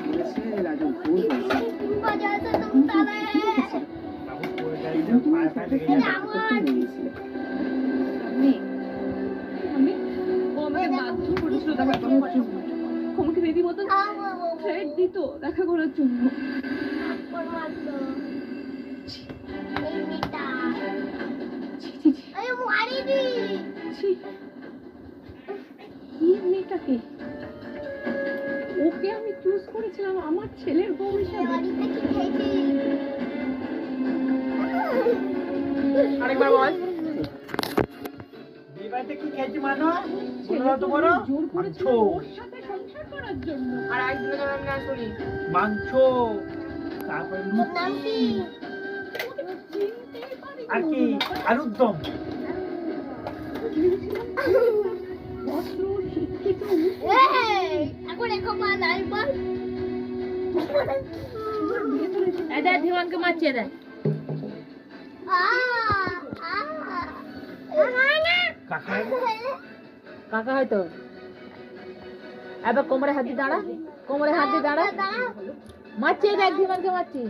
বলেছে রাজু ভুল বলছে। বাজাতে তুমি তালে বাবু পড়ে যায় যে পায়ে পায়ে লেগে যায় আমি ও আমাকে বাধ্য করেছিল দেখা করার জন্য। আমাকে রীতিমতো থ্রেট দিত দেখা করার জন্য। থাপ্পড় মারতো এই মেয়েটা ছি, ছি, ছি, আরে মারিনি ছি। কি মেয়েটাকে? ওকে আমি চুজ করেছিলাম আমার ছেলের বউ হিসাবে। বাড়িতে কি খেয়েছি আরেকবার বল বিবাহিতে কি খেয়েছি মানো বলো তো বড় জোর করেছিল মাংস। ওর সাথে সংসার করার জন্য। আর একদিনের নাম না শুনি মাংস তারপরে তোর নাম কি লুচি চিনতেই পারিনি আর কি ওর আলুর দম ভদ্র শিক্ষিত এই এখন এখন মা নাই বল এদা ধীমানকে মারছে এদা আ আ না কাকা কাকা হয়তো এবার কোমরে হাত দিয়ে দাঁড়া কোমরে হাত দিয়ে দাঁড়া মারছে এদা ধীমানকে মারছি